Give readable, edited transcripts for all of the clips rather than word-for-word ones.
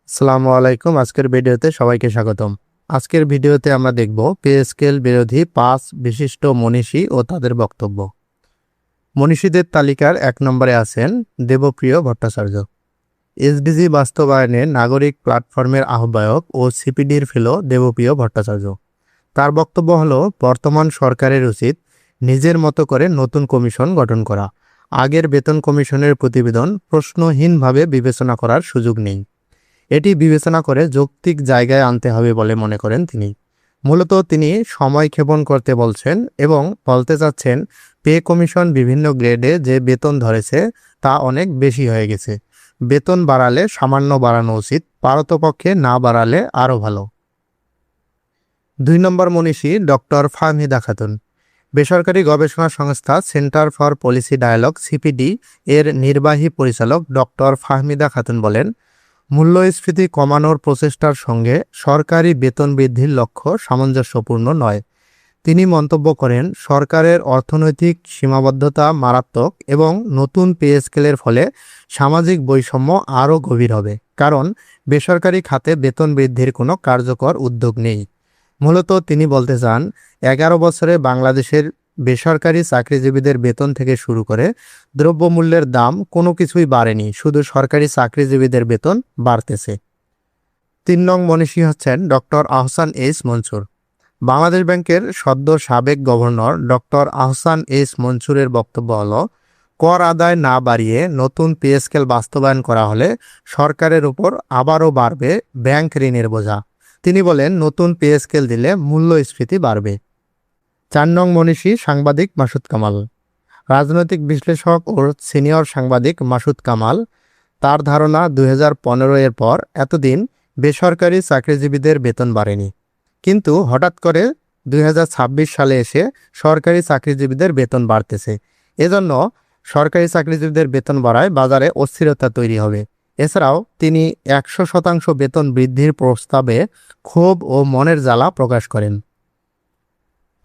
আসসালামু আলাইকুম। আজকের ভিডিওতে সবাইকে স্বাগতম। আজকের ভিডিওতে আমরা দেখব পে স্কেল বিরোধী 5 বিশিষ্ট মনীষী ও তাদের বক্তব্য। মনীষীদের তালিকার 1 নম্বরে আছেন দেবপ্রিয় ভট্টাচার্য। এসডিজি বাস্তবায়নে নাগরিক প্ল্যাটফর্মের আহ্বায়ক ও সিপিডির ফেলো দেবপ্রিয় ভট্টাচার্য। তার বক্তব্য হলো, বর্তমান সরকারের উচিত নিজের মতো করে নতুন কমিশন গঠন করা। আগের বেতন কমিশনের প্রতিবেদন প্রশ্নহীনভাবে বিবেচনা করার সুযোগ নেই। এটি বিবেচনা করে যৌক্তিক জায়গায় আনতে হবে বলে মনে করেন তিনি। মূলত তিনি সময় ক্ষেপণ করতে বলছেন এবং বলতে চাচ্ছেন, পে কমিশন বিভিন্ন গ্রেডে যে বেতন ধরেছে তা অনেক বেশি হয়ে গেছে। বেতন বাড়ালে সামান্য বাড়ানো উচিত, পারতপক্ষে না বাড়ালে আরও ভালো। 2 নম্বর মনীষী ডক্টর ফাহমিদা খাতুন। বেসরকারি গবেষণা সংস্থা Centre for Policy Dialogue CPD এর নির্বাহী পরিচালক ডক্টর ফাহমিদা খাতুন বলেন, মূল্যস্ফীতি কমানোর প্রচেষ্টার সঙ্গে সরকারি বেতন বৃদ্ধির লক্ষ্য সামঞ্জস্যপূর্ণ নয়। তিনি মন্তব্য করেন, সরকারের অর্থনৈতিক সীমাবদ্ধতা মারাত্মক এবং নতুন পে স্কেলের ফলে সামাজিক বৈষম্য আরও গভীর হবে, কারণ বেসরকারি খাতে বেতন বৃদ্ধির কোনো কার্যকর উদ্যোগ নেই। মূলত তিনি বলতে চান, 11 বছরে বাংলাদেশের বেসরকারি চাকরিজীবীদের বেতন থেকে শুরু করে দ্রব্যমূল্যের দাম কোনো কিছুই বাড়েনি, শুধু সরকারি চাকরিজীবীদের বেতন বাড়তেছে। 3 নং মনীষী হচ্ছেন ডক্টর আহসান এইচ মনসুর। বাংলাদেশ ব্যাংকের সদ্য সাবেক গভর্নর ডক্টর আহসান এইচ মনসুরের বক্তব্য হল, কর আদায় না বাড়িয়ে নতুন পে স্কেল বাস্তবায়ন করা হলে সরকারের উপর আবারও বাড়বে ব্যাংক ঋণের বোঝা। তিনি বলেন, নতুন পে স্কেল দিলে মূল্যস্ফীতি বাড়বে। 4 নং মনীষী সাংবাদিক মাসুদ কামাল। রাজনৈতিক বিশ্লেষক ও সিনিয়র সাংবাদিক মাসুদ কামাল তার ধারণা, 2015 এর পর এতদিন বেসরকারি চাকরিজীবীদের বেতন বাড়েনি, কিন্তু হঠাৎ করে 2026 সালে এসে সরকারি চাকরিজীবীদের বেতন বাড়তেছে। এজন্য সরকারি চাকরিজীবীদের বেতন বাড়ায় বাজারে অস্থিরতা তৈরি হবে। এছাড়াও তিনি 100% বেতন বৃদ্ধির প্রস্তাবে ক্ষোভ ও মনের জ্বালা প্রকাশ করেন।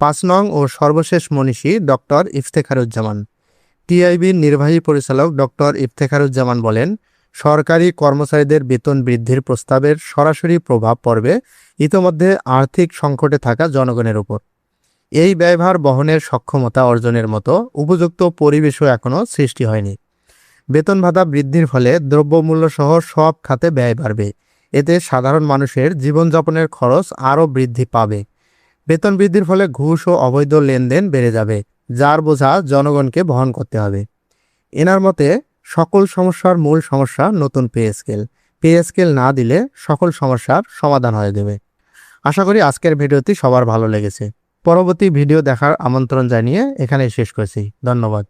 5 নং ও সর্বশেষ মনীষী ডক্টর ইফতেখারুজ্জামান। টিআইবির নির্বাহী পরিচালক ডক্টর ইফতেখারুজ্জামান বলেন, সরকারি কর্মচারীদের বেতন বৃদ্ধির প্রস্তাবের সরাসরি প্রভাব পড়বে ইতোমধ্যে আর্থিক সংকটে থাকা জনগণের উপর। এই ব্যয়ভার বহনের সক্ষমতা অর্জনের মতো উপযুক্ত পরিবেশও এখনও সৃষ্টি হয়নি। বেতন ভাতা বৃদ্ধির ফলে দ্রব্যমূল্য সহ সব খাতে ব্যয় বাড়বে। এতে সাধারণ মানুষের জীবনযাপনের খরচ আরও বৃদ্ধি পাবে। বেতন বৃদ্ধির ফলে ঘুষ ও অবৈধ লেনদেন বেড়ে যাবে, যার বোঝা জনগণকে বহন করতে হবে। এনার মতে সকল সমস্যার মূল সমস্যা নতুন পে স্কেল। পে স্কেল না দিলে সকল সমস্যার সমাধান হয়ে যাবে। আশা করি আজকের ভিডিওটি সবার ভালো লেগেছে। পরবর্তী ভিডিও দেখার আমন্ত্রণ জানিয়ে এখানেই শেষ করছি। ধন্যবাদ।